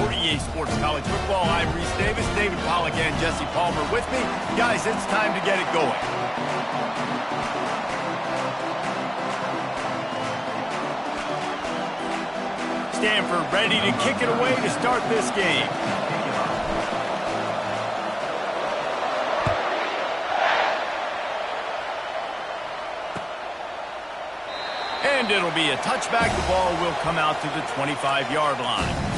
for EA Sports College Football. I'm Reese Davis, David Pollack, and Jesse Palmer with me. Guys, it's time to get it going. Stanford ready to kick it away to start this game. And it'll be a touchback. The ball will come out to the 25-yard line.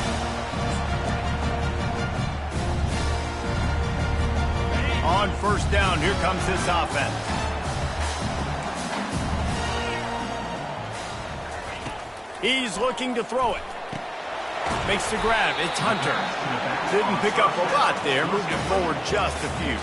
On first down, here comes this offense. He's looking to throw it. Makes the grab. It's Hunter. Didn't pick up a lot there. Moved it forward just a few.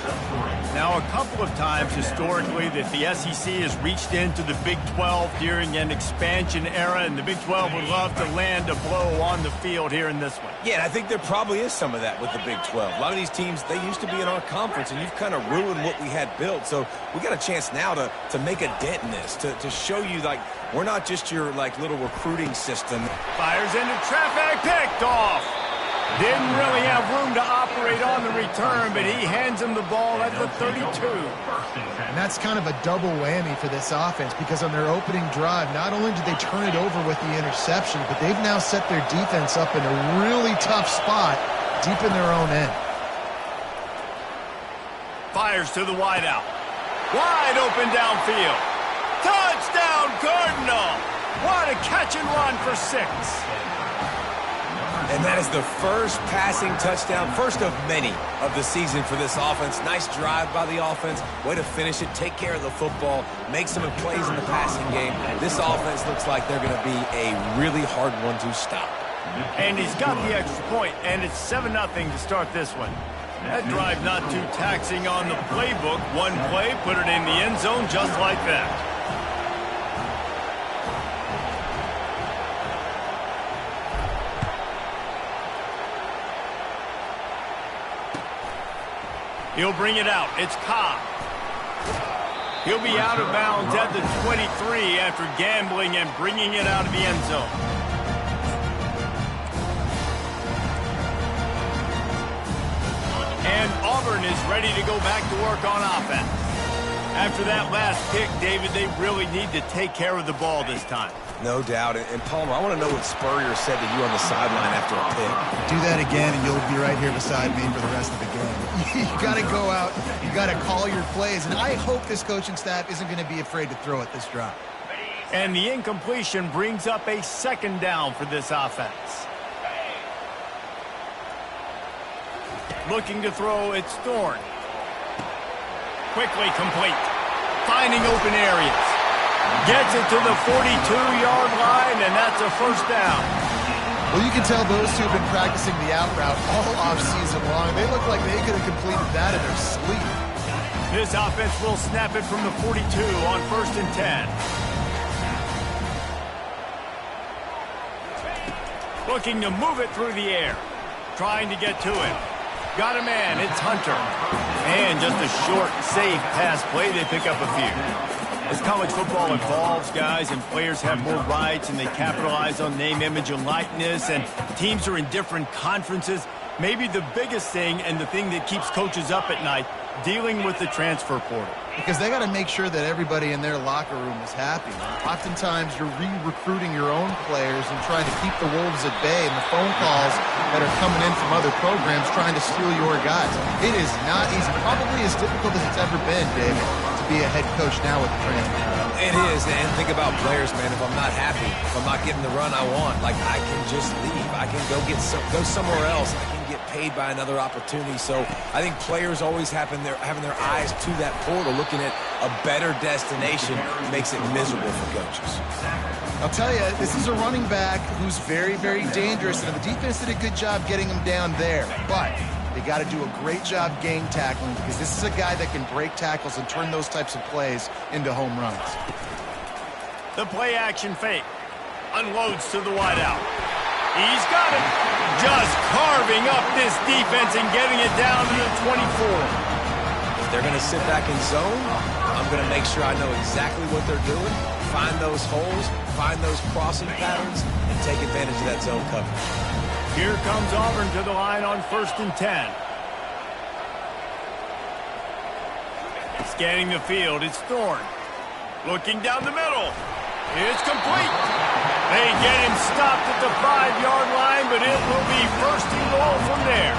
Now, a couple of times historically that the SEC has reached into the Big 12 during an expansion era, and the Big 12 would love to land a blow on the field here in this one. Yeah, and I think there probably is some of that with the Big 12. A lot of these teams, they used to be in our conference, and you've kind of ruined what we had built. So we got a chance now to make a dent in this, to show you, like, we're not just your, like, little recruiting system. Fires into traffic, picked off. Didn't really have room to operate on the return, but he hands him the ball at the 32. And that's kind of a double whammy for this offense, because on their opening drive, not only did they turn it over with the interception, but they've now set their defense up in a really tough spot deep in their own end. Fires to the wideout. Wide open downfield. Touchdown, Cardinal! What a catch and run for 6. And that is the first passing touchdown, first of many of the season for this offense. Nice drive by the offense. Way to finish it, take care of the football, make some plays in the passing game. This offense looks like they're going to be a really hard one to stop. And he's got the extra point, and it's 7-0 to start this one. That drive not too taxing on the playbook. One play, put it in the end zone just like that. He'll bring it out. It's Cobb. He'll be out of bounds at the 23 after gambling and bringing it out of the end zone. And Auburn is ready to go back to work on offense. After that last pick, David, they really need to take care of the ball this time. No doubt. And Palmer, I want to know what Spurrier said to you on the sideline after a pick. Do that again, and you'll be right here beside me for the rest of the game. You got to go out. You got to call your plays. And I hope this coaching staff isn't going to be afraid to throw at this drive. And the incompletion brings up a second down for this offense. Looking to throw, it's Thorne. Quickly complete. Finding open areas. Gets it to the 42-yard line, and that's a first down. Well, you can tell those two have been practicing the out route all offseason long. They look like they could have completed that in their sleep. This offense will snap it from the 42 on 1st and 10. Looking to move it through the air. Trying to get to it. Got a man. It's Hunter. And just a short, safe pass play. They pick up a few. As college football evolves, guys, and players have more rights and they capitalize on name, image, and likeness, and teams are in different conferences, maybe the biggest thing and the thing that keeps coaches up at night, dealing with the transfer portal. Because they got to make sure that everybody in their locker room is happy. Oftentimes, you're re-recruiting your own players and trying to keep the wolves at bay, and the phone calls that are coming in from other programs trying to steal your guys. It is not easy. Probably as difficult as it's ever been, David, to be a head coach now with the transfer. It is, and think about players, man. If I'm not happy, if I'm not getting the run I want, like, I can just leave. I can go somewhere else. I can get paid by another opportunity. So I think players always having their eyes to that portal, looking at a better destination, makes it miserable for coaches. I'll tell you, this is a running back who's very, very dangerous, and the defense did a good job getting him down there. But they got to do a great job gang tackling, because this is a guy that can break tackles and turn those types of plays into home runs. The play action fake. Unloads to the wideout. He's got it. Just carving up this defense and getting it down to the 24. If they're going to sit back in zone, I'm going to make sure I know exactly what they're doing, find those holes, find those crossing patterns, and take advantage of that zone coverage. Here comes Auburn to the line on 1st and 10. Scanning the field, it's Thorne. Looking down the middle. It's complete. They get him stopped at the 5-yard line, but it will be 1st and goal from there.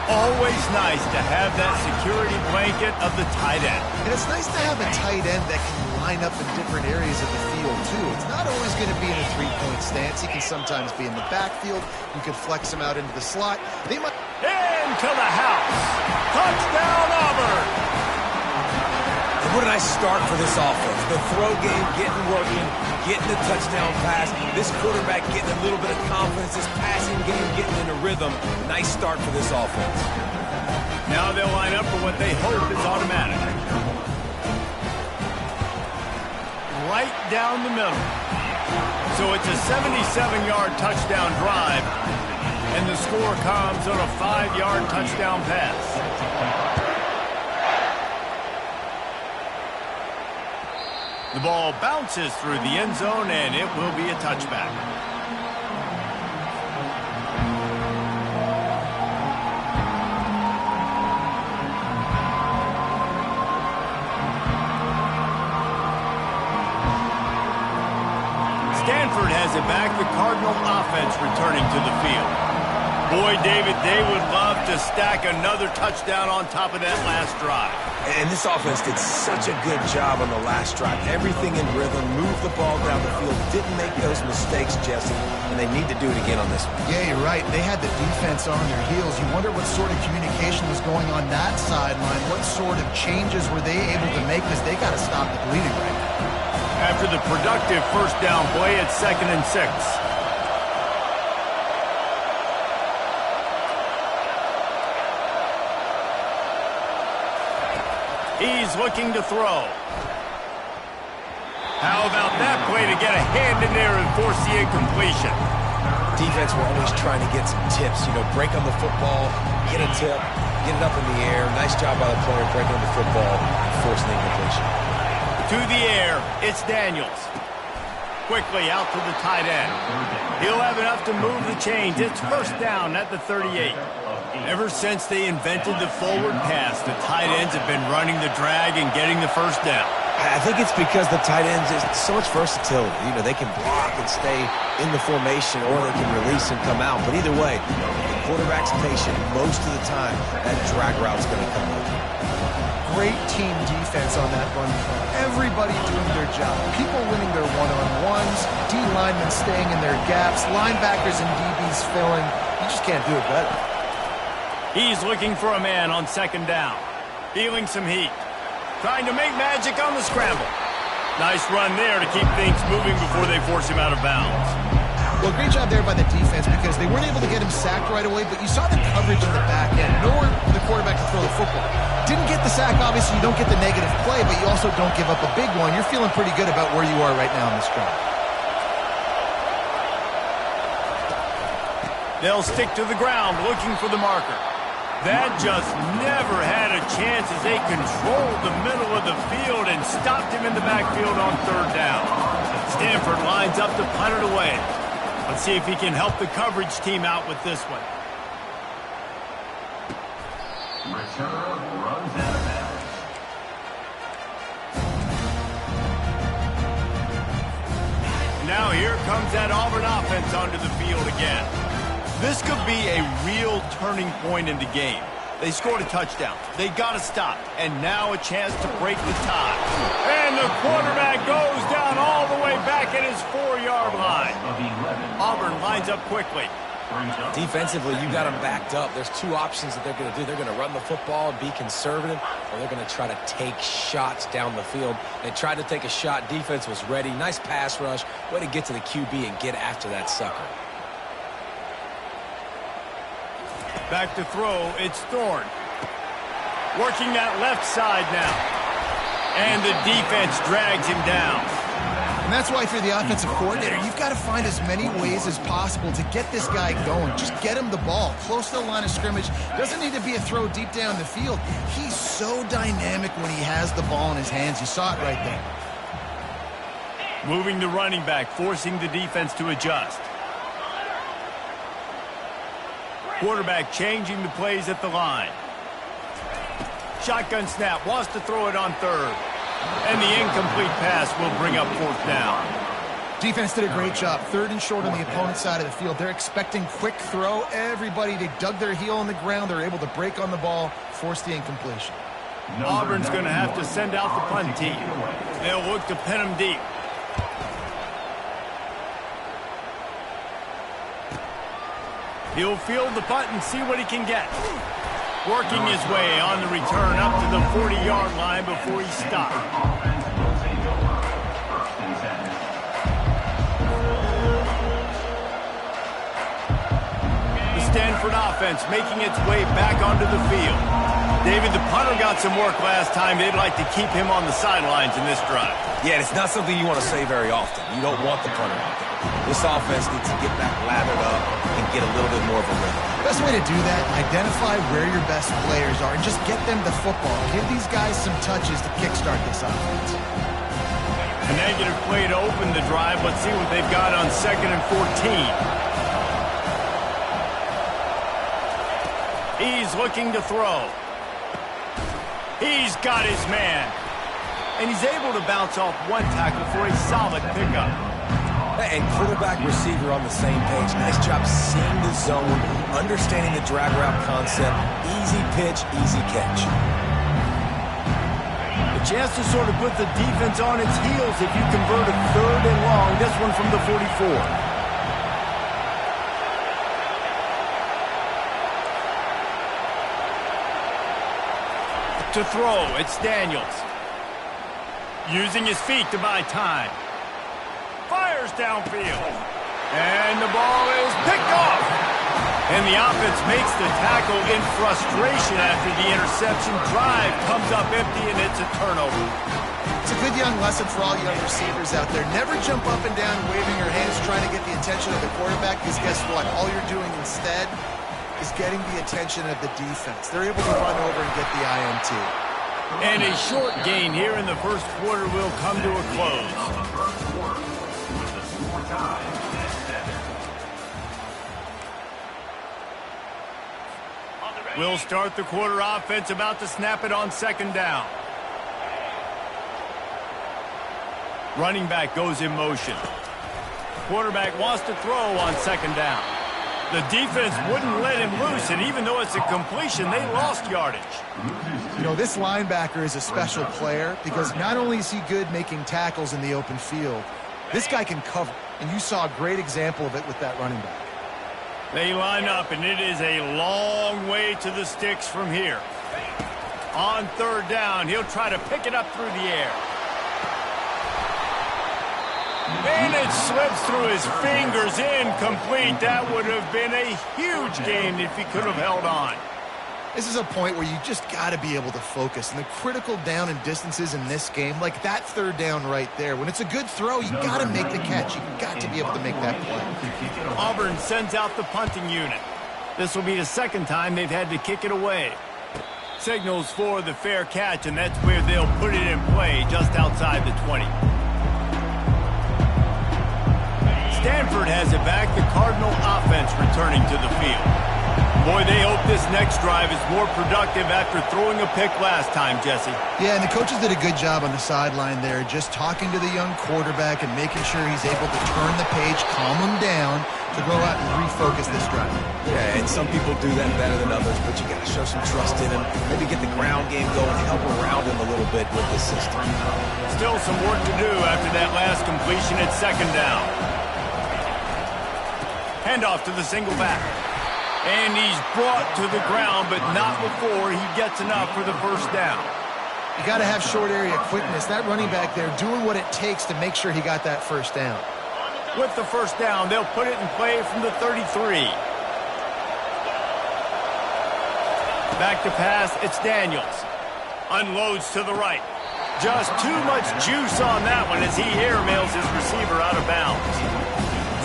Always nice to have that security blanket of the tight end. And it's nice to have a tight end that can line up in different areas of the field, too. It's not always going to be in a three-point stance. He can sometimes be in the backfield. You could flex him out into the slot. Into the house. Touchdown, Auburn. And what a nice start for this offense. The throw game getting working, getting the touchdown pass. This quarterback getting a little bit of confidence. This passing game getting in a rhythm. Nice start for this offense. Now they'll line up for what they hope is automatic. Right down the middle. So it's a 77-yard touchdown drive, and the score comes on a 5-yard touchdown pass. The ball bounces through the end zone, and it will be a touchback. Stanford has it back, the Cardinal offense returning to the field. Boy, David, they would love to stack another touchdown on top of that last drive. And this offense did such a good job on the last drive. Everything in rhythm, moved the ball down the field, didn't make those mistakes, Jesse, and they need to do it again on this one. Yeah, you're right. They had the defense on their heels. You wonder what sort of communication was going on that sideline. What sort of changes were they able to make, because they got to stop the bleeding right now. After the productive first down play, it's 2nd and 6. He's looking to throw. How about that play to get a hand in there and force the incompletion? Defense were always trying to get some tips, break on the football, get a tip, get it up in the air. Nice job by the player breaking on the football and forcing the incompletion. To the air, it's Daniels. Quickly out to the tight end. He'll have enough to move the chains. It's 1st down at the 38. Ever since they invented the forward pass, the tight ends have been running the drag and getting the 1st down. I think it's because the tight ends is so much versatility. They can block and stay in the formation, or they can release and come out. But either way, the quarterback's patient most of the time. That drag route's going to come up. Great team defense on that run. Everybody doing their job. People winning their one-on-ones, D linemen staying in their gaps, linebackers and DBs filling. You just can't do it better. He's looking for a man on 2nd down. Feeling some heat. Trying to make magic on the scramble. Nice run there to keep things moving before they force him out of bounds. Well, great job there by the defense, because they weren't able to get him sacked right away, but you saw the coverage in the back end. Nowhere for the quarterback to throw the football. Didn't get the sack, obviously. You don't get the negative play, but you also don't give up a big one. You're feeling pretty good about where you are right now in this drive. They'll stick to the ground looking for the marker. That just never had a chance as they controlled the middle of the field and stopped him in the backfield on 3rd down. Stanford lines up to punt it away. Let's see if he can help the coverage team out with this one. Return runs out of bounds. Now here comes that Auburn offense onto the field again. This could be a real turning point in the game. They scored a touchdown. They got to stop. And now a chance to break the tie. And the quarterback goes down all the way back at his 4-yard line. Auburn lines up quickly. Defensively, you got them backed up. There's two options that they're going to do. They're going to run the football and be conservative, or they're going to try to take shots down the field. They tried to take a shot. Defense was ready. Nice pass rush. Way to get to the QB and get after that sucker. Back to throw, it's Thorne. Working that left side now. And the defense drags him down. And that's why, if you're the offensive coordinator, you've got to find as many ways as possible to get this guy going. Just get him the ball close to the line of scrimmage. Doesn't need to be a throw deep down the field. He's so dynamic when he has the ball in his hands. You saw it right there. Moving the running back, forcing the defense to adjust. Quarterback changing the plays at the line. Shotgun snap, wants to throw it on third. And the incomplete pass will bring up fourth down. Defense did a great job. Third and short on the opponent's side of the field. They're expecting quick throw. Everybody, they dug their heel on the ground. They're able to break on the ball, force the incompletion. Auburn's going to have to send out the punt team. They'll look to pin them deep. He'll field the punt and see what he can get. Working his way on the return up to the 40-yard line before he stopped. The Stanford offense making its way back onto the field. David, the punter got some work last time. They'd like to keep him on the sidelines in this drive. Yeah, it's not something you want to say very often. You don't want the punter out there. This offense needs to get back lathered up and get a little bit more of a rhythm. Best way to do that, identify where your best players are and just get them the football. Give these guys some touches to kickstart this offense. A negative play to open the drive. Let's see what they've got on 2nd and 14. He's looking to throw. He's got his man. And he's able to bounce off one tackle for a solid pickup. And quarterback receiver on the same page. Nice job seeing the zone, understanding the drag route concept. Easy pitch, easy catch. A chance to sort of put the defense on its heels if you convert a 3rd and long. This one from the 44. To throw, it's Daniels. Using his feet to buy time. Fires downfield. And the ball is picked off. And the offense makes the tackle in frustration after the interception. Drive comes up empty, and it's a turnover. It's a good young lesson for all young receivers out there. Never jump up and down waving your hands trying to get the attention of the quarterback, because guess what? All you're doing instead is getting the attention of the defense. They're able to run over and get the INT. And a short gain here in the first quarter will come to a close. We'll start the quarter offense, about to snap it on 2nd down. Running back goes in motion. Quarterback wants to throw on 2nd down. The defense wouldn't let him loose, and even though it's a completion, they lost yardage. You know, this linebacker is a special player because not only is he good making tackles in the open field, this guy can cover, and you saw a great example of it with that running back. They line up, and it is a long way to the sticks from here. On 3rd down, he'll try to pick it up through the air. And it slips through his fingers, incomplete. That would have been a huge gain if he could have held on. This is a point where you just got to be able to focus. And the critical down and distances in this game, like that 3rd down right there, when it's a good throw, you got to make the catch. You got to be able to make that play. Auburn sends out the punting unit. This will be the 2nd time they've had to kick it away. Signals for the fair catch, and that's where they'll put it in play just outside the 20. Stanford has it back, the Cardinal offense returning to the field. Boy, they hope this next drive is more productive after throwing a pick last time, Jesse. Yeah, and the coaches did a good job on the sideline there, just talking to the young quarterback and making sure he's able to turn the page, calm him down, to go out and refocus this drive. Yeah, and some people do that better than others, but you got to show some trust in him. Maybe get the ground game going, help around him a little bit with this system. Still some work to do after that last completion at 2nd down. Handoff to the single back. And he's brought to the ground, but not before he gets enough for the 1st down. You got to have short area quickness. That running back there doing what it takes to make sure he got that 1st down. With the 1st down, they'll put it in play from the 33. Back to pass, it's Daniels. Unloads to the right. Just too much juice on that one as he airmails his receiver out of bounds.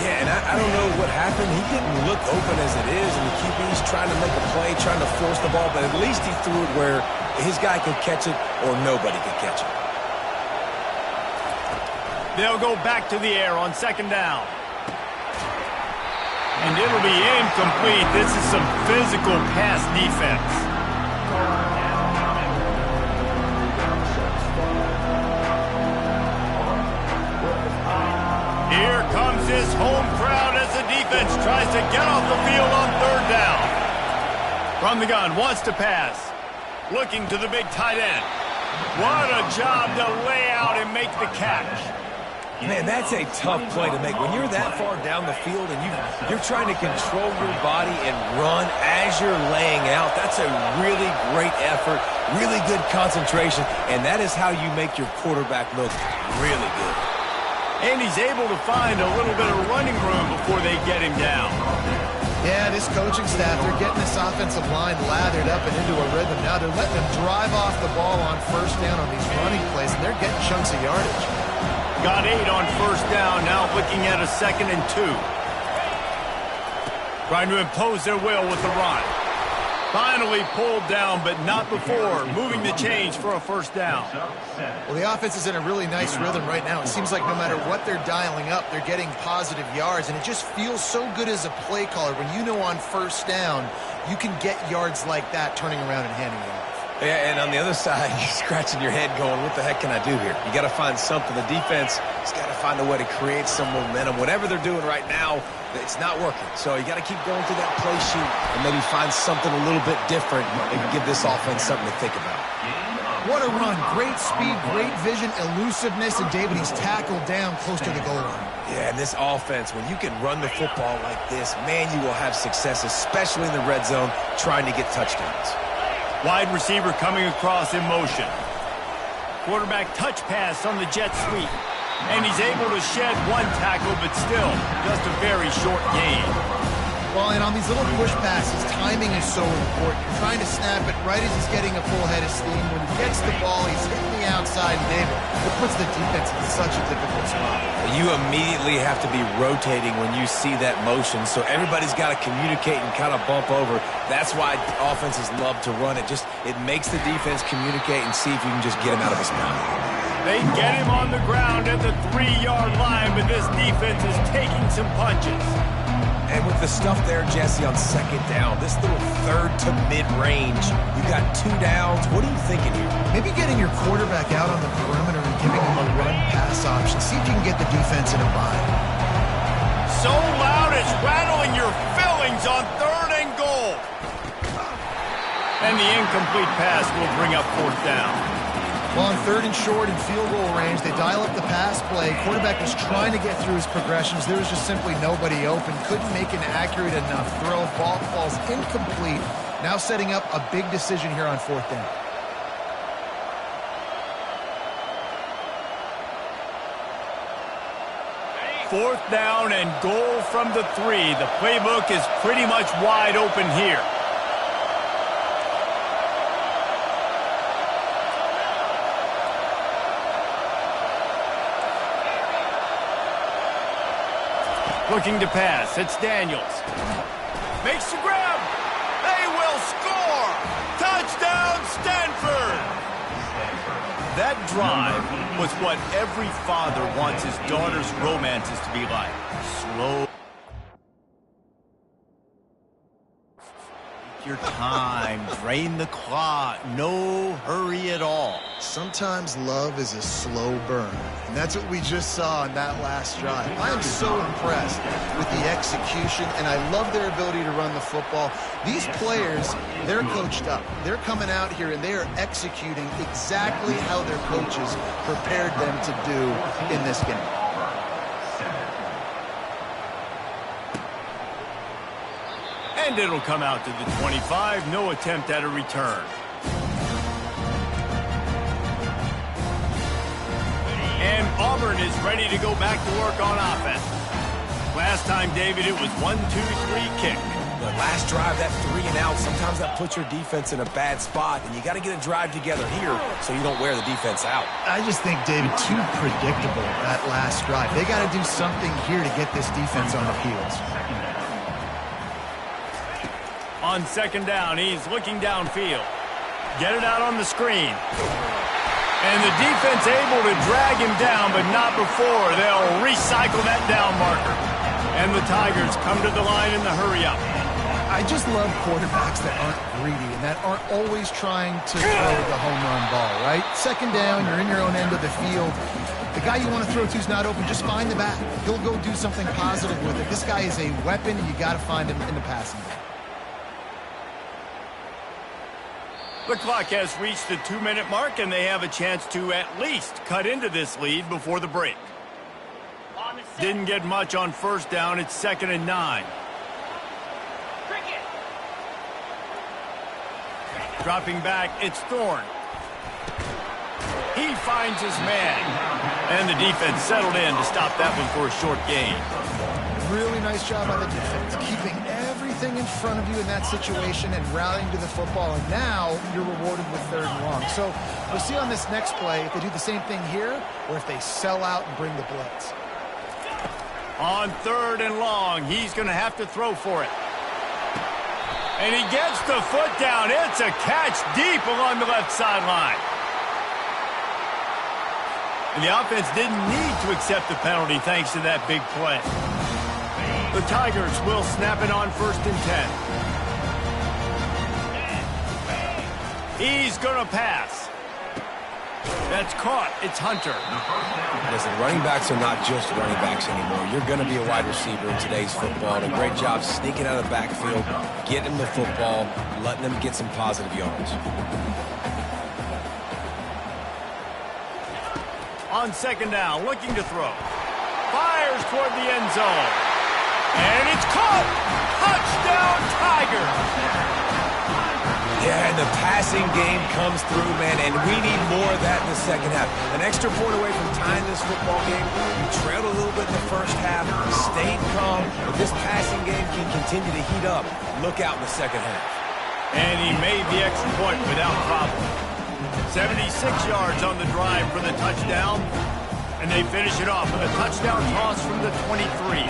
Yeah, and I don't know what happened. He didn't look open as it is, and the QB's trying to make a play, trying to force the ball, but at least he threw it where his guy could catch it or nobody could catch it. They'll go back to the air on 2nd down. And it'll be incomplete. This is some physical pass defense. Here comes his home crowd as the defense tries to get off the field on third down. From the gun, wants to pass. Looking to the big tight end. What a job to lay out and make the catch. Man, that's a tough play to make. When you're that far down the field and you're trying to control your body and run as you're laying out, that's a really great effort, really good concentration, and that is how you make your quarterback look really good. And he's able to find a little bit of running room before they get him down. Yeah, this coaching staff, they're getting this offensive line lathered up and into a rhythm. Now they're letting them drive off the ball on first down on these running plays, and they're getting chunks of yardage. Got 8 on first down, now looking at a 2nd and 2. Trying to impose their will with the run. Finally pulled down, but not before. Moving the change for a first down. Well, the offense is in a really nice rhythm right now. It seems like no matter what they're dialing up, they're getting positive yards, and it just feels so good as a play caller when you know on first down you can get yards like that turning around and handing it off. Yeah, and on the other side, you're scratching your head going, what the heck can I do here? You got to find something. The defense has got to find a way to create some momentum. Whatever they're doing right now, it's not working. So you got to keep going through that play sheet and maybe find something a little bit different and give this offense something to think about. What a run. Great speed, great vision, elusiveness, and David, he's tackled down close to the goal line. Yeah, and this offense, when you can run the football like this, man, you will have success, especially in the red zone, trying to get touchdowns. Wide receiver coming across in motion. Quarterback touch pass on the jet sweep. And he's able to shed one tackle, but still just a very short gain. Well, and on these little push passes, timing is so important. You're trying to snap it right as he's getting a full head of steam. When he gets the ball, he's hitting the outside, and David, it puts the defense in such a difficult spot. You immediately have to be rotating when you see that motion, so everybody's got to communicate and kind of bump over. That's why offenses love to run it. It makes the defense communicate and see if you can just get him out of his spot. They get him on the ground at the 3-yard line, but this defense is taking some punches. And with the stuff there, Jesse, on second down, this little third to mid-range, you got 2 downs. What are you thinking here? Maybe getting your quarterback out on the perimeter and giving him a run-pass option. See if you can get the defense in a bind. So loud it's rattling your fillings on 3rd and goal. And the incomplete pass will bring up 4th down. Well, on 3rd and short and field goal range, they dial up the pass play. Quarterback was trying to get through his progressions. There was just simply nobody open. Couldn't make an accurate enough throw. Ball falls incomplete. Now setting up a big decision here on 4th down. Fourth down and goal from the 3. The playbook is pretty much wide open here. Looking to pass. It's Daniels. Makes the grab. They will score. Touchdown, Stanford. That drive was what every father wants his daughter's romances to be like. Slow. Take your time. Drain the clock. No hurry at all. Sometimes love is a slow burn, and that's what we just saw on that last drive. I am so impressed with the execution, and I love their ability to run the football. These players, they're coached up. They're coming out here, and they are executing exactly how their coaches prepared them to do in this game. And it'll come out to the 25. No attempt at a return. And Auburn is ready to go back to work on offense. Last time, David, it was 1-2-3 kick. The last drive, that 3 and out, sometimes that puts your defense in a bad spot, and you got to get a drive together here so you don't wear the defense out. I just think, David, too predictable that last drive. They got to do something here to get this defense on the heels. On 2nd down, he's looking downfield. Get it out on the screen. And the defense able to drag him down, but not before they'll recycle that down marker. And the Tigers come to the line in the hurry-up. I just love quarterbacks that aren't greedy and that aren't always trying to throw the home run ball, right? Second down, you're in your own end of the field. The guy you want to throw to is not open. Just find the back. He'll go do something positive with it. This guy is a weapon, and you got to find him in the passing game. The clock has reached the 2-minute mark, and they have a chance to at least cut into this lead before the break. Didn't get much on first down. It's 2nd and 9. Dropping back, it's Thorne. He finds his man. And the defense settled in to stop that one for a short gain. Really nice job by the defense, keeping everything in front of you in that situation and rallying to the football. And now you're rewarded with 3rd and long. So we'll see on this next play if they do the same thing here or if they sell out and bring the blitz. On 3rd and long, he's going to have to throw for it. And he gets the foot down. It's a catch deep along the left sideline. And the offense didn't need to accept the penalty thanks to that big play. The Tigers will snap it on 1st and 10. He's going to pass. That's caught. It's Hunter. Listen, running backs are not just running backs anymore. You're going to be a wide receiver in today's football. And a great job sneaking out of the backfield, getting the football, letting them get some positive yards. On 2nd down, looking to throw. Fires toward the end zone. And it's caught! Touchdown, Tigers! Yeah, and the passing game comes through, man, and we need more of that in the second half. An extra point away from tying this football game. You trailed a little bit in the first half, stayed calm, but this passing game can continue to heat up. Look out in the second half. And he made the extra point without problem. 76 yards on the drive for the touchdown, and they finish it off with a touchdown toss from the 23.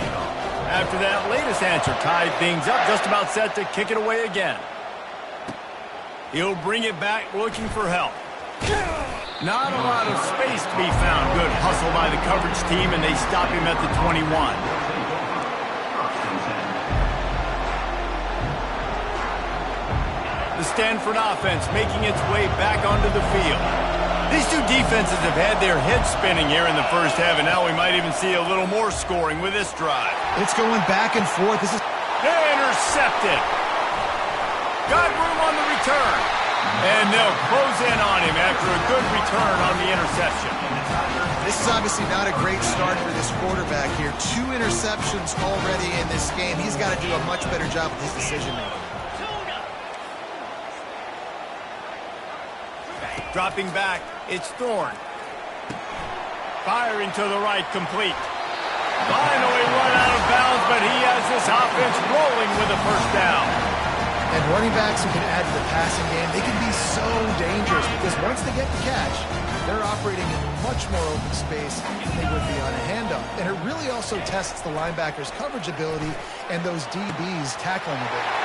After that latest answer tied things up, just about set to kick it away again. He'll bring it back looking for help. Not a lot of space to be found. Good hustle by the coverage team, and they stop him at the 21. The Stanford offense making its way back onto the field. These two defenses have had their heads spinning here in the first half, and now we might even see a little more scoring with this drive. It's going back and forth. This is intercepted. Got room on the return. And they'll close in on him after a good return on the interception. This is obviously not a great start for this quarterback here. 2 interceptions already in this game. He's got to do a much better job with his decision-making. Dropping back, it's Thorne. Firing to the right, complete. Finally run out of bounds, but he has this offense rolling with a first down. And running backs who can add to the passing game, they can be so dangerous because once they get the catch, they're operating in much more open space than they would be on a handoff. And it really also tests the linebacker's coverage ability and those DBs tackling ability.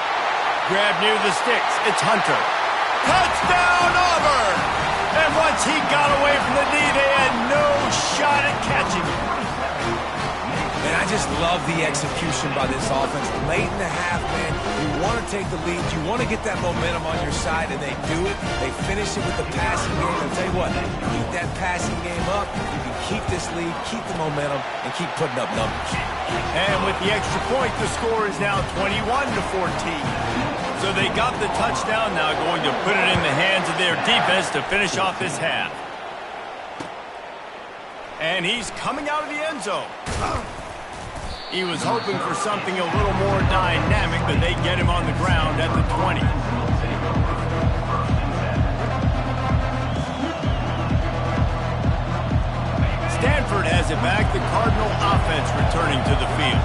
Grab near the sticks. It's Hunter. Touchdown, Auburn! And once he got away from the D, they had no shot at catching him. And I just love the execution by this offense. Late in the half, man, you want to take the lead. You want to get that momentum on your side, and they do it. They finish it with the passing game. I'll tell you what, keep that passing game up. You can keep this lead, keep the momentum, and keep putting up numbers. And with the extra point, the score is now 21-14. So they got the touchdown, now going to put it in the hands of their defense to finish off this half. And he's coming out of the end zone. He was hoping for something a little more dynamic, but they get him on the ground at the 20. Stanford has it back, the Cardinal offense returning to the field.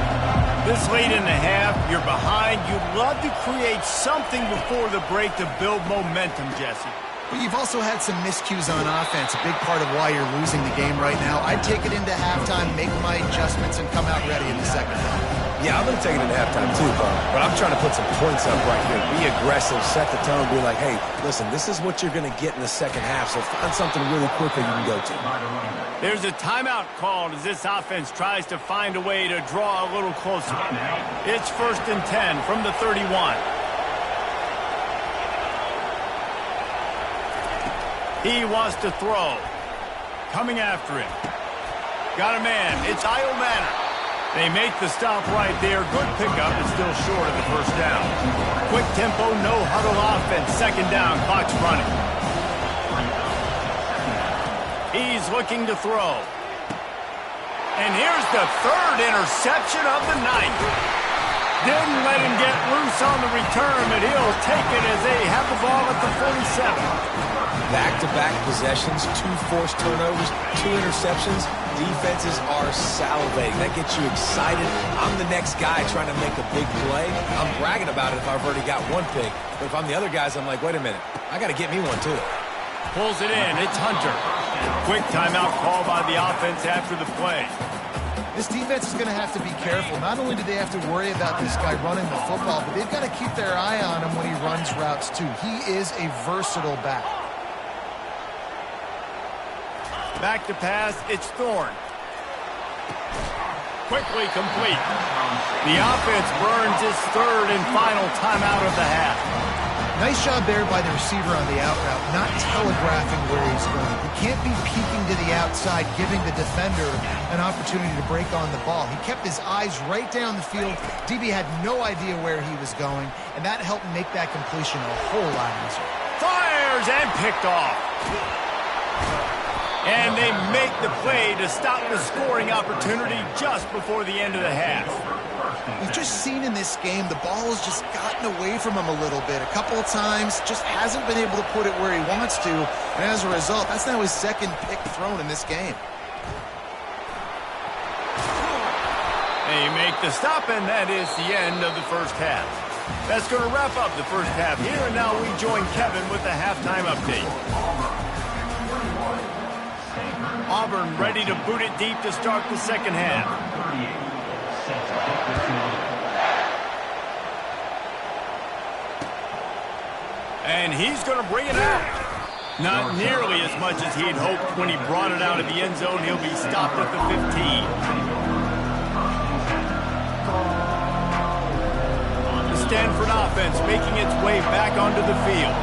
This late in the half, you're behind. You'd love to create something before the break to build momentum, Jesse. But you've also had some miscues on offense, a big part of why you're losing the game right now. I'd take it into halftime, make my adjustments, and come out ready in the second half. Yeah, I'm going to take it into halftime too, but I'm trying to put some points up right here. Be aggressive, set the tone, be like, hey, listen, this is what you're going to get in the second half, so find something really quickly you can go to. There's a timeout called as this offense tries to find a way to draw a little closer. It's 1st and 10 from the 31. He wants to throw. Coming after him. Got a man. It's Auburn. They make the stop right there. Good pickup, but still short of the first down. Quick tempo, no huddle offense. Second down, clock's running. He's looking to throw. And here's the third interception of the night. Didn't let him get loose on the return, but he'll take it as they have the ball at the 47. Back-to-back possessions, 2 forced turnovers, 2 interceptions. Defenses are salivating. That gets you excited. I'm the next guy trying to make a big play. I'm bragging about it if I've already got one pick. But if I'm the other guys, I'm like, wait a minute. I got to get me one too. Pulls it in. It's Hunter. Quick timeout call by the offense after the play. This defense is going to have to be careful. Not only do they have to worry about this guy running the football, but they've got to keep their eye on him when he runs routes too. He is a versatile back. Back to pass, it's Thorne. Quickly complete. The offense burns its third and final timeout of the half. Nice job there by the receiver on the out route, not telegraphing where he's going. He can't be peeking to the outside, giving the defender an opportunity to break on the ball. He kept his eyes right down the field. DB had no idea where he was going, and that helped make that completion a whole lot easier. Fires and picked off. And they make the play to stop the scoring opportunity just before the end of the half. We've just seen in this game the ball has just gotten away from him a little bit. A couple of times, just hasn't been able to put it where he wants to. And as a result, that's now his second pick thrown in this game. They make the stop, and that is the end of the first half. That's going to wrap up the first half here, and now we join Kevin with the halftime update. Auburn ready to boot it deep to start the second half. And he's going to bring it out. Not nearly as much as he'd hoped when he brought it out of the end zone. He'll be stopped at the 15. The Stanford offense making its way back onto the field.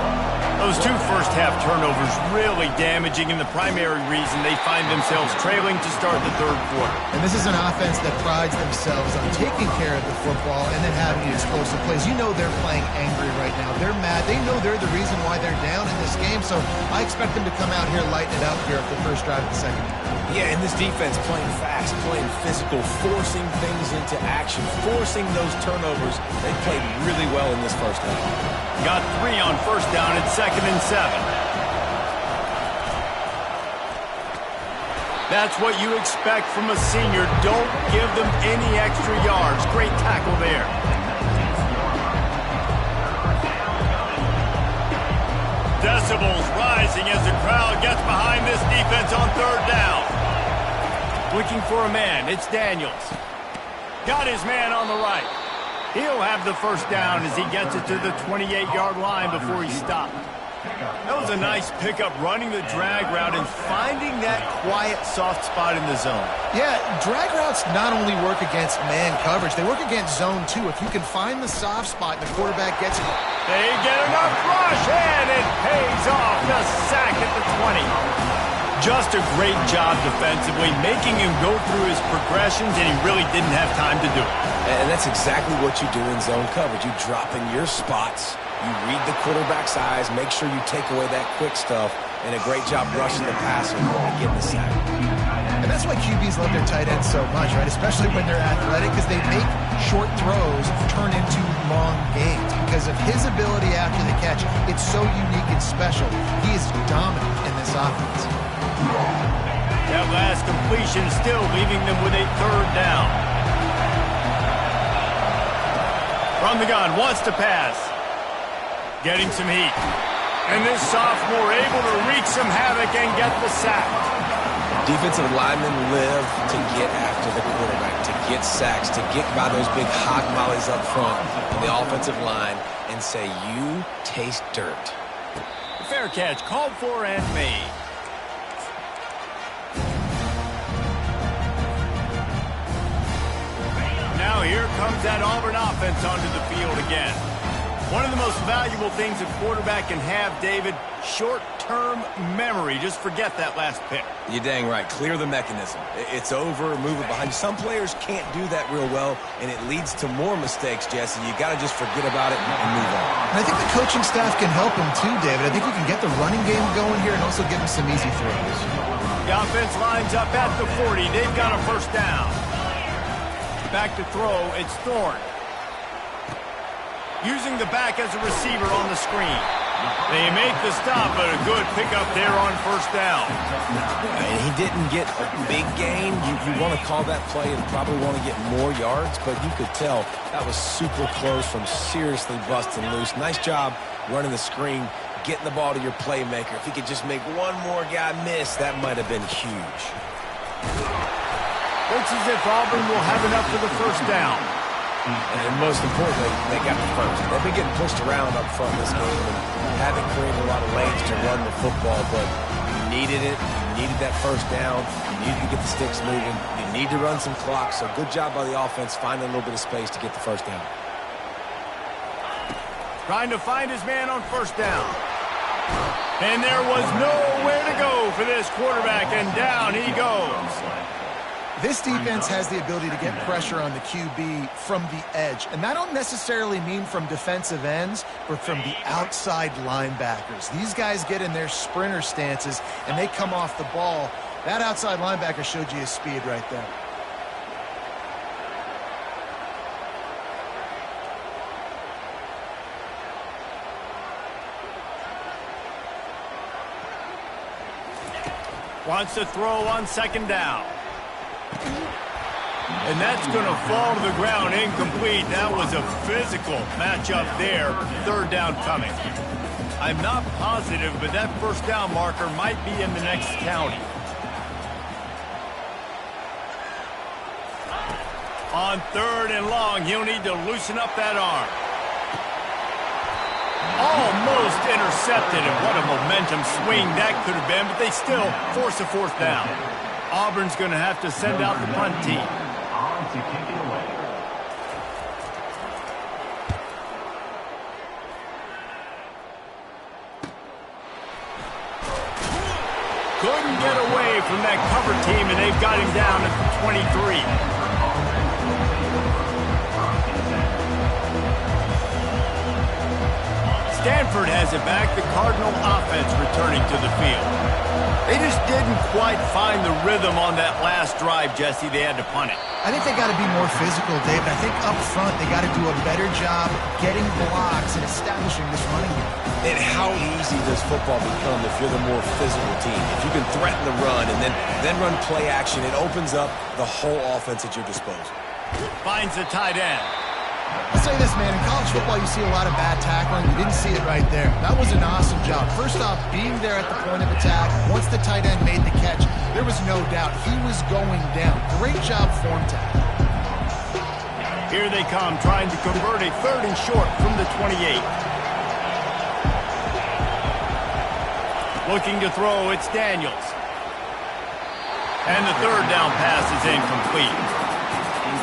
Those 2 first-half turnovers really damaging, and the primary reason they find themselves trailing to start the third quarter. And this is an offense that prides themselves on taking care of the football and then having the explosive plays. You know they're playing angry right now. They're mad. They know they're the reason why they're down in this game, so I expect them to come out here lighten it up here at the first drive of the second. Yeah, and this defense playing fast, playing physical, forcing things into action, forcing those turnovers. They played really well in this first half. Got 3 on first down at 2nd and 7. That's what you expect from a senior. Don't give them any extra yards. Great tackle there. Decibels rising as the crowd gets behind this defense on third down. Looking for a man. It's Daniels. Got his man on the right. He'll have the first down as he gets it to the 28-yard line before he stopped. That was a nice pickup, running the drag route and finding that quiet, soft spot in the zone. Yeah, drag routes not only work against man coverage, they work against zone too. If you can find the soft spot and the quarterback gets it. They get enough rush, and it pays off. The sack at the 20. Just a great job defensively, making him go through his progressions, and he really didn't have time to do it. And that's exactly what you do in zone coverage. You drop in your spots, you read the quarterback's eyes, make sure you take away that quick stuff, and a great job rushing the passer and getting the sack. And that's why QBs love their tight ends so much, right? Especially when they're athletic, because they make short throws turn into long gains. Because of his ability after the catch, it's so unique and special. He is dominant in this offense. That last completion still leaving them with a third down. From the gun, wants to pass. Getting some heat. And this sophomore able to wreak some havoc and get the sack. Defensive linemen live to get after the quarterback, to get sacks, to get by those big hog mollies up front in the offensive line and say, you taste dirt. Fair catch, called for and made. Now here comes that Auburn offense onto the field again. One of the most valuable things a quarterback can have, David, short-term memory. Just forget that last pick. You're dang right. Clear the mechanism. It's over, move it behind you. Some players can't do that real well, and it leads to more mistakes, Jesse. You got to just forget about it and move on. And I think the coaching staff can help him too, David. I think we can get the running game going here and also give him some easy throws. The offense lines up at the 40. They've got a first down. Back to throw, it's Thorne. Using the back as a receiver on the screen. They make the stop, but a good pickup there on first down. And he didn't get a big gain. You want to call that play and probably want to get more yards, but you could tell that was super close from seriously busting loose. Nice job running the screen, getting the ball to your playmaker. If he could just make one more guy miss, that might have been huge. Looks as if Auburn will have enough for the first down. And most importantly, they got the first. They've been getting pushed around up front this game and haven't created a lot of lanes to run the football, but you needed it. You needed that first down. You needed to get the sticks moving. You need to run some clock, so good job by the offense finding a little bit of space to get the first down. Trying to find his man on first down. And there was nowhere to go for this quarterback, and down he goes. This defense has the ability to get pressure on the QB from the edge. And that don't necessarily mean from defensive ends, but from the outside linebackers. These guys get in their sprinter stances, and they come off the ball. That outside linebacker showed you his speed right there. Wants to throw on second down. And that's going to fall to the ground, incomplete. That was a physical matchup there. Third down coming. I'm not positive, but that first down marker might be in the next county. On third and long, he'll need to loosen up that arm. Almost intercepted, and what a momentum swing that could have been, but they still force a fourth down. Auburn's going to have to send out the punt team. On to kick it away. Couldn't get away from that cover team, and they've got him down at the 23. Stanford has it back. The Cardinal offense returning to the field. They just didn't quite find the rhythm on that last drive, Jesse. They had to punt it. I think they got to be more physical, David. I think up front they got to do a better job getting blocks and establishing this running game. And how easy does football become if you're the more physical team? If you can threaten the run and then run play action, it opens up the whole offense at your disposal. Finds the tight end. I'll say this, man. In college football, you see a lot of bad tackling. You didn't see it right there. That was an awesome job. First off, being there at the point of attack. Once the tight end made the catch, there was no doubt he was going down. Great job form tackle. Here they come, trying to convert a third and short from the 28. Looking to throw, it's Daniels. And the third down pass is incomplete.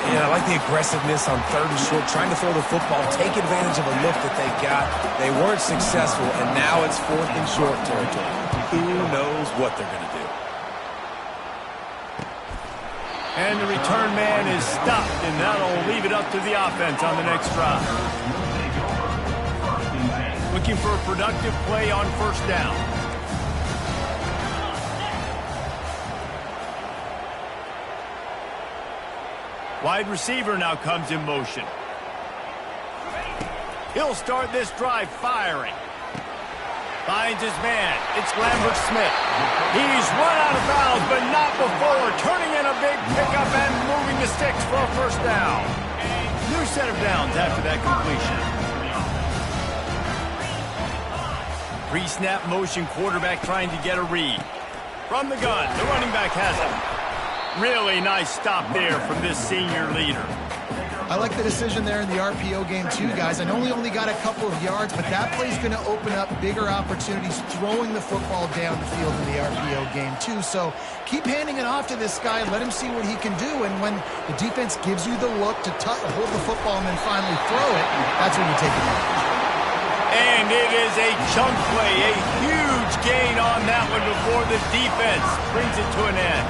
Yeah, I like the aggressiveness on third and short, trying to throw the football, take advantage of a look that they got. They weren't successful, and now it's fourth and short territory. Who knows what they're going to do? And the return man is stopped, and that'll leave it up to the offense on the next drive. Looking for a productive play on first down. Wide receiver now comes in motion. He'll start this drive firing. Finds his man. It's Lambert Smith. He's run out of bounds, but not before. Turning in a big pickup and moving the sticks for a first down. New set of downs after that completion. Pre-snap motion, quarterback trying to get a read. From the gun, the running back has it. Really nice stop there from this senior leader. I like the decision there in the RPO game too, guys. I know he only got a couple of yards, but that play's going to open up bigger opportunities throwing the football down the field in the RPO game too. So keep handing it off to this guy and let him see what he can do. And when the defense gives you the look to hold the football and then finally throw it, that's when you take advantage. And it is a chunk play, a huge gain on that one before the defense brings it to an end.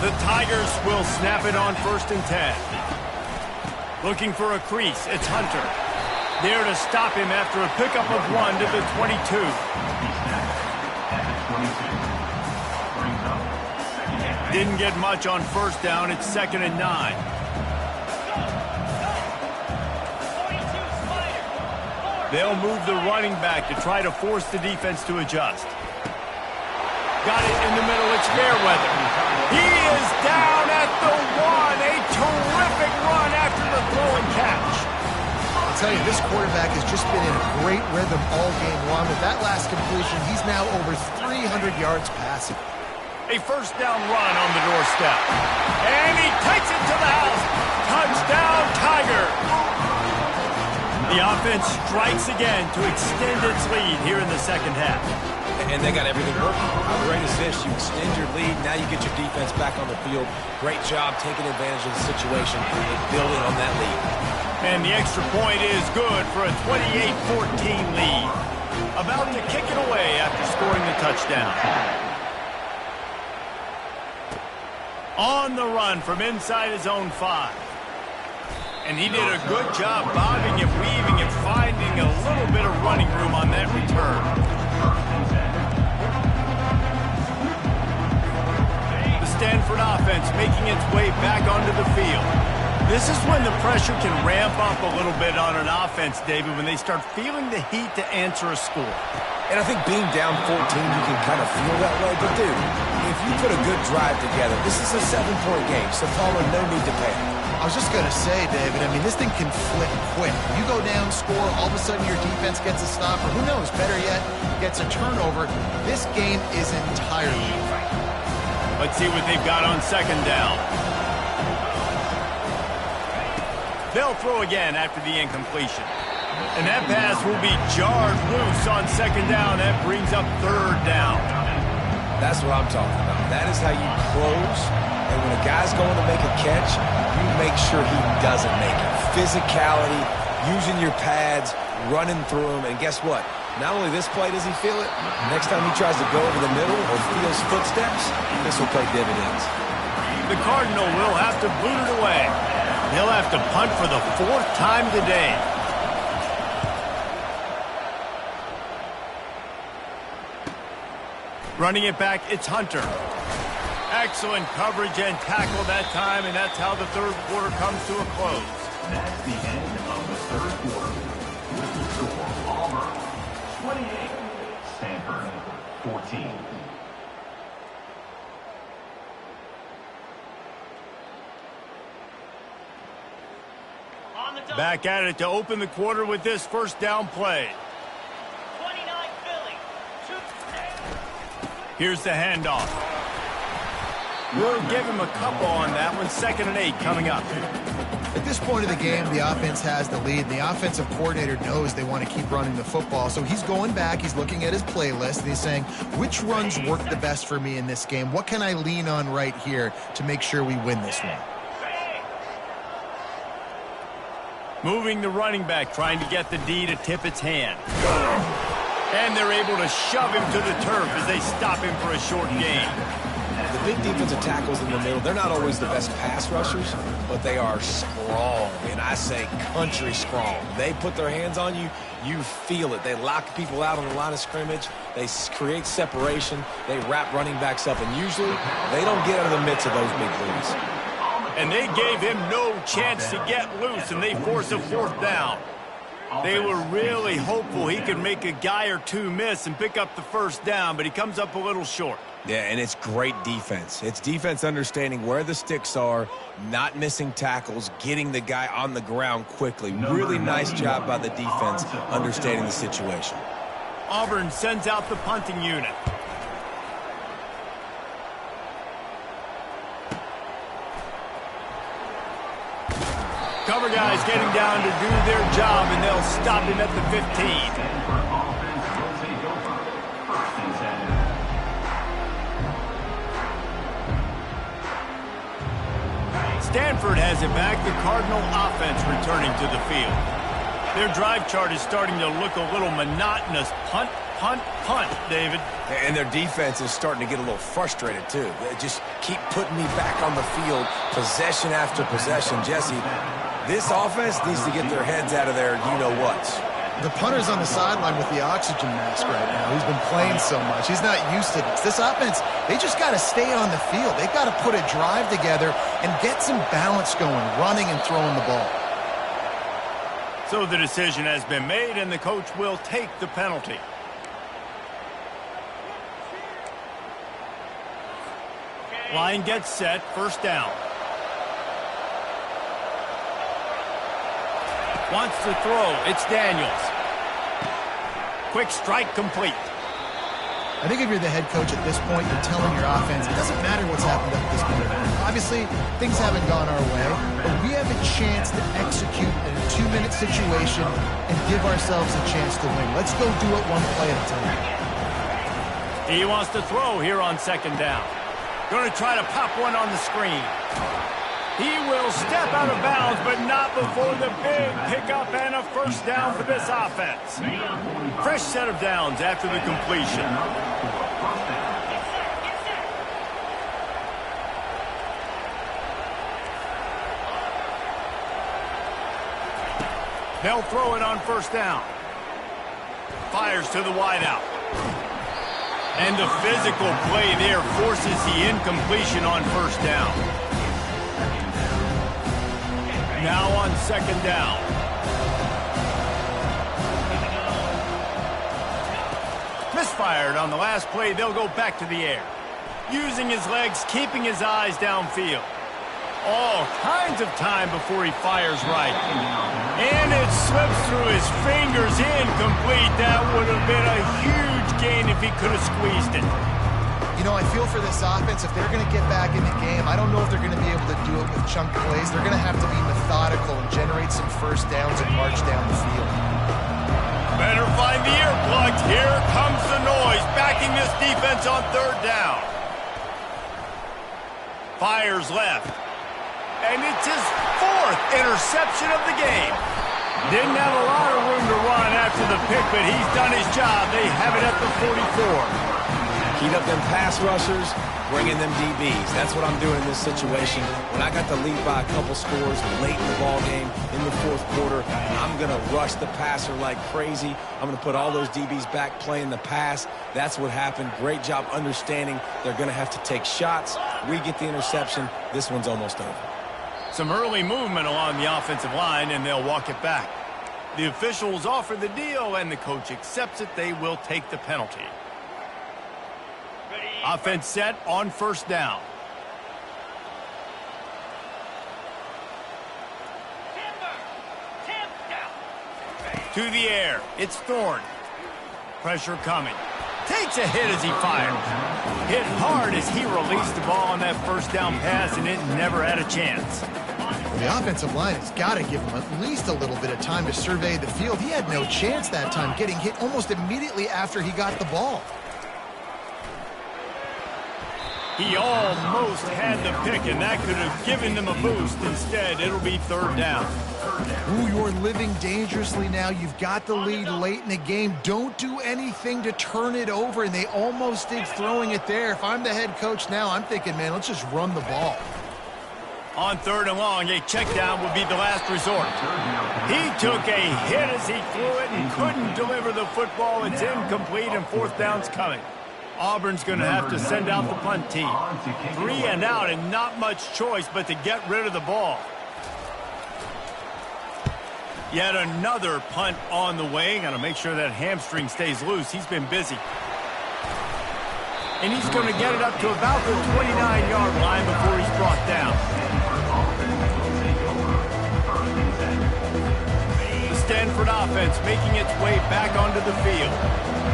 The Tigers will snap it on 1st and 10. Looking for a crease, it's Hunter. There to stop him after a pickup of 1 to the 22. Didn't get much on 1st down, it's 2nd and 9. They'll move the running back to try to force the defense to adjust. Got it in the middle, it's Fairweather. He is down at the 1. A terrific run after the throw and catch. I'll tell you, this quarterback has just been in a great rhythm all game long. With that last completion, he's now over 300 yards passing. A 1st down run on the doorstep. And he takes it to the house. Touchdown, Tiger. The offense strikes again to extend its lead here in the 2nd half. And they got everything working. How great is this? You extend your lead. Now you get your defense back on the field. Great job taking advantage of the situation and building on that lead. And the extra point is good for a 28-14 lead. About to kick it away after scoring the touchdown. On the run from inside his own 5. And he did a good job bobbing and weaving and finding a little bit of running room on that return. Stanford offense making its way back onto the field. This is when the pressure can ramp up a little bit on an offense, David, when they start feeling the heat to answer a score. And I think being down 14, you can kind of feel that way. But, dude, if you put a good drive together, this is a 7-point game, so Palmer, no need to panic. I was just going to say, David, I mean, this thing can flip quick. You go down, score, all of a sudden your defense gets a stop, or who knows, better yet, gets a turnover. This game is entirely fight. Let's see what they've got on 2nd down. They'll throw again after the incompletion. And that pass will be jarred loose on 2nd down. That brings up 3rd down. That's what I'm talking about. That is how you close. And when a guy's going to make a catch, you make sure he doesn't make it. Physicality, using your pads, running through them. And guess what? Not only this play does he feel it, next time he tries to go over the middle or feels footsteps, this will pay dividends. The Cardinal will have to boot it away. He'll have to punt for the 4th time today. Running it back, it's Hunter. Excellent coverage and tackle that time, and that's how the 3rd quarter comes to a close. That's the end of the 3rd quarter. With the score, Auburn 28, Stanford 14. Back at it to open the quarter with this 1st down play. 29 Philly. Here's the handoff. We'll give him a couple on that one. 2nd and 8 coming up. At this point of the game, the offense has the lead. The offensive coordinator knows they want to keep running the football. So he's going back, he's looking at his playlist, and he's saying, which runs work the best for me in this game? What can I lean on right here to make sure we win this one? Moving the running back, trying to get the D to tip its hand. And they're able to shove him to the turf as they stop him for a short gain. The big defensive tackles in the middle, they're not always the best pass rushers, but they are strong, and I say country strong. They put their hands on you, you feel it. They lock people out on the line of scrimmage. They create separation. They wrap running backs up, and usually they don't get out of the midst of those big plays. And they gave him no chance to get loose, and they force a 4th down. They were really hopeful he could make a guy or two miss and pick up the 1st down, but he comes up a little short. Yeah, and it's great defense. It's defense understanding where the sticks are, not missing tackles, getting the guy on the ground quickly. Really nice job by the defense understanding the situation. Auburn sends out the punting unit. Cover guys getting down to do their job, and they'll stop him at the 15. Stanford offense will take over. 1st and 10. Stanford has it back. The Cardinal offense returning to the field. Their drive chart is starting to look a little monotonous. Punt, punt, punt, David. And their defense is starting to get a little frustrated, too. They just keep putting me back on the field, possession after possession. Jesse, this offense needs to get their heads out of their you-know-whats. The punter's on the sideline with the oxygen mask right now. He's been playing so much. He's not used to this. This offense, they just got to stay on the field. They've got to put a drive together and get some balance going, running and throwing the ball. So the decision has been made, and the coach will take the penalty. Line gets set, 1st down. Wants to throw, it's Daniels. Quick strike complete. I think if you're the head coach at this point, you're telling your offense, it doesn't matter what's happened up to this point. Obviously, things haven't gone our way, but we have a chance to execute in a 2-minute situation and give ourselves a chance to win. Let's go do it one play at a time. He wants to throw here on 2nd down. Going to try to pop one on the screen. He will step out of bounds, but not before the big pickup and a 1st down for this offense. Fresh set of downs after the completion. They'll throw it on 1st down. Fires to the wideout. And the physical play there forces the incompletion on 1st down. Now on 2nd down. Misfired on the last play. They'll go back to the air. Using his legs, keeping his eyes downfield. All kinds of time before he fires right. And it slips through his fingers, incomplete. That would have been a huge gain if he could have squeezed it. You know, I feel for this offense, if they're going to get back in the game, I don't know if they're going to be able to do it with chunk plays. They're going to have to be methodical and generate some 1st downs and march down the field. Better find the earplugs. Here comes the noise, backing this defense on 3rd down. Fires left. And it's his 4th interception of the game. Didn't have a lot of room to run after the pick, but he's done his job. They have it at the 44. Heat up them pass rushers, bring in them DBs. That's what I'm doing in this situation. When I got the lead by a couple scores late in the ball game, in the 4th quarter, I'm going to rush the passer like crazy. I'm going to put all those DBs back playing the pass. That's what happened. Great job understanding they're going to have to take shots. We get the interception. This one's almost over. Some early movement along the offensive line, and they'll walk it back. The officials offer the deal, and the coach accepts it. They will take the penalty. Offense set on 1st down. To the air. It's Thorne. Pressure coming. Takes a hit as he fires. Hit hard as he released the ball on that 1st down pass, and it never had a chance. Well, the offensive line has got to give him at least a little bit of time to survey the field. He had no chance that time, getting hit almost immediately after he got the ball. He almost had the pick, and that could have given them a boost. Instead, it'll be 3rd down. Ooh, you're living dangerously now. You've got the lead late in the game. Don't do anything to turn it over, and they almost did throwing it there. If I'm the head coach now, I'm thinking, man, let's just run the ball. On 3rd and long, a check down would be the last resort. He took a hit as he threw it and couldn't deliver the football. It's incomplete, and 4th down's coming. Auburn's going to have to send out the punt team. 3 and out, and not much choice but to get rid of the ball. Yet another punt on the way. Got to make sure that hamstring stays loose. He's been busy. And he's going to get it up to about the 29-yard line before he's brought down. The Stanford offense making its way back onto the field.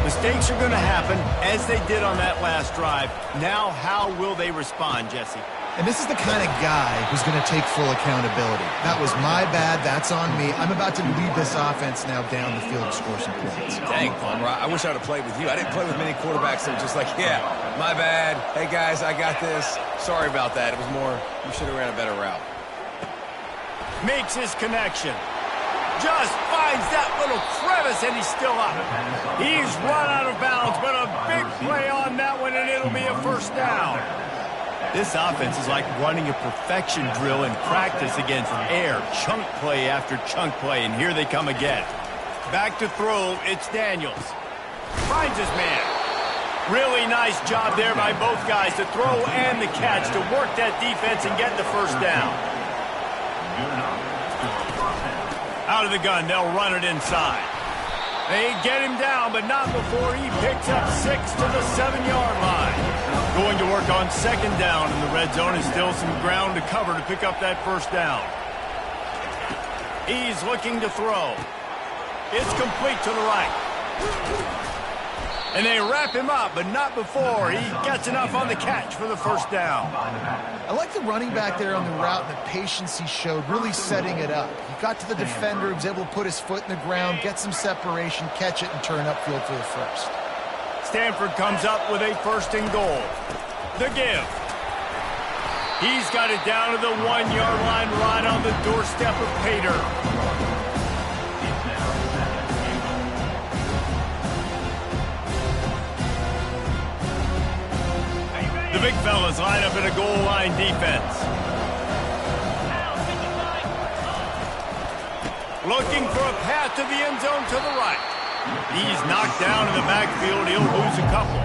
Mistakes are going to happen, as they did on that last drive. Now, how will they respond, Jesse? And this is the kind of guy who's going to take full accountability. That was my bad. That's on me. I'm about to lead this offense now down the field to score some points. Dang, Palmer, I wish I would have played with you. I didn't play with many quarterbacks that were just like, yeah, my bad. Hey, guys, I got this. Sorry about that. It was more, you should have ran a better route. Makes his connection. Just finds that little crevice, and he's still up. He's run out of bounds, but a big play on that one, and it'll be a first down. This offense is like running a perfection drill in practice against air, chunk play after chunk play, and here they come again. Back to throw, it's Daniels. Finds his man. Really nice job there by both guys to throw and the catch to work that defense and get the first down. Out of the gun, they'll run it inside. They get him down, but not before he picks up 6 to the 7-yard line. Going to work on second down in the red zone is still some ground to cover to pick up that first down. He's looking to throw. It's complete to the right. And they wrap him up, but not before he gets enough on the catch for the first down. I like the running back there on the route and the patience he showed, really setting it up. He got to the defender, he was able to put his foot in the ground, get some separation, catch it, and turn upfield for the first. Stanford comes up with a first and goal. The give. He's got it down to the 1-yard line right on the doorstep of Pater. The big fellas line up in a goal line defense. Looking for a path to the end zone to the right. He's knocked down in the backfield. He'll lose a couple.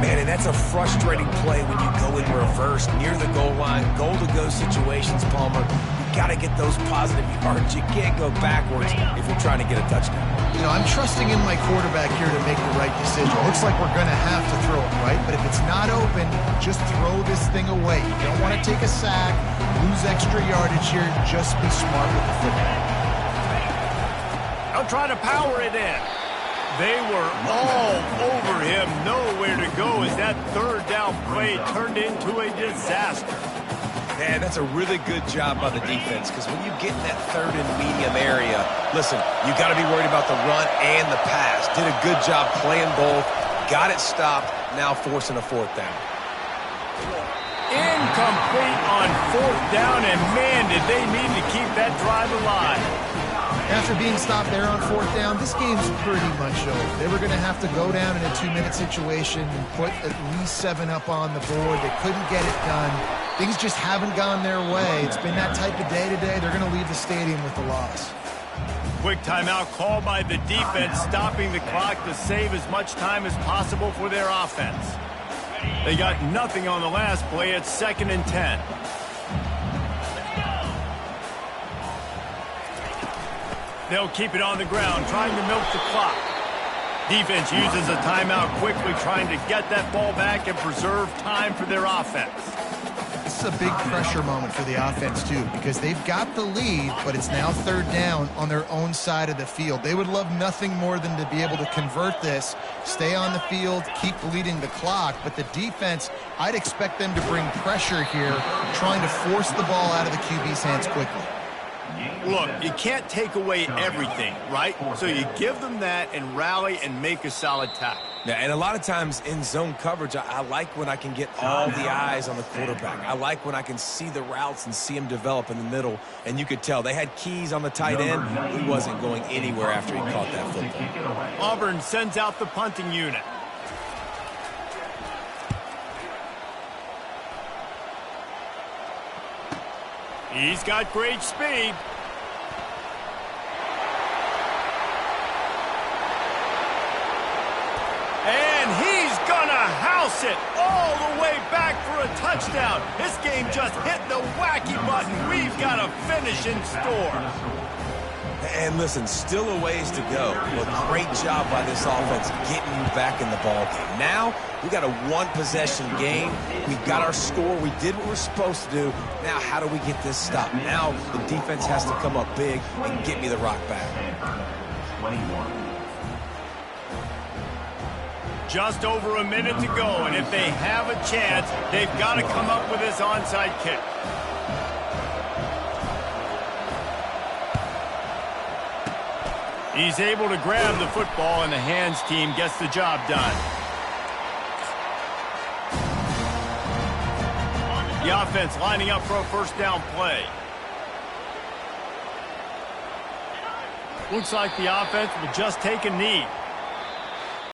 Man, and that's a frustrating play when you go in reverse near the goal line. Goal-to-go situations, Palmer. You got to get those positive yards. You can't go backwards if you're trying to get a touchdown. You know, I'm trusting in my quarterback here to make the right decision. Looks like we're going to have to throw it, right? But if it's not open, just throw this thing away. You don't want to take a sack, lose extra yardage here. Just be smart with the football. I'll try to power it in. They were all over him. Nowhere to go as that third down play turned into a disaster. Man, that's a really good job by the defense, because when you get in that third and medium area, listen, you got to be worried about the run and the pass. Did a good job playing both, got it stopped, now forcing a fourth down. Incomplete on fourth down, and man, did they need to keep that drive alive. After being stopped there on fourth down, this game's pretty much over. They were going to have to go down in a 2-minute situation and put at least 7 up on the board. They couldn't get it done. Things just haven't gone their way. It's been that type of day today. They're going to leave the stadium with the loss. Quick timeout called by the defense, stopping the clock to save as much time as possible for their offense. They got nothing on the last play. It's 2nd and 10. They'll keep it on the ground, trying to milk the clock. Defense uses a timeout quickly, trying to get that ball back and preserve time for their offense. This is a big pressure moment for the offense, too, because they've got the lead, but it's now third down on their own side of the field. They would love nothing more than to be able to convert this, stay on the field, keep leading the clock. But the defense, I'd expect them to bring pressure here, trying to force the ball out of the QB's hands quickly. Look, you can't take away everything, right? So you give them that and rally and make a solid tackle. Yeah, and a lot of times in zone coverage, I like when I can get all the eyes on the quarterback. I like when I can see the routes and see him develop in the middle. And you could tell they had keys on the tight end. He wasn't going anywhere after he caught that football. Auburn sends out the punting unit. He's got great speed. And he's gonna house it all the way back for a touchdown. This game just hit the wacky button. We've got a finish in store. And listen, still a ways to go. But great job by this offense getting you back in the ballgame. Now, we got a one-possession game. We got our score. We did what we're supposed to do. Now, how do we get this stopped? Now, the defense has to come up big and get me the rock back. Just over a minute to go, and if they have a chance, they've got to come up with this onside kick. He's able to grab the football, and the hands team gets the job done. The offense lining up for a first down play. Looks like the offense will just take a knee.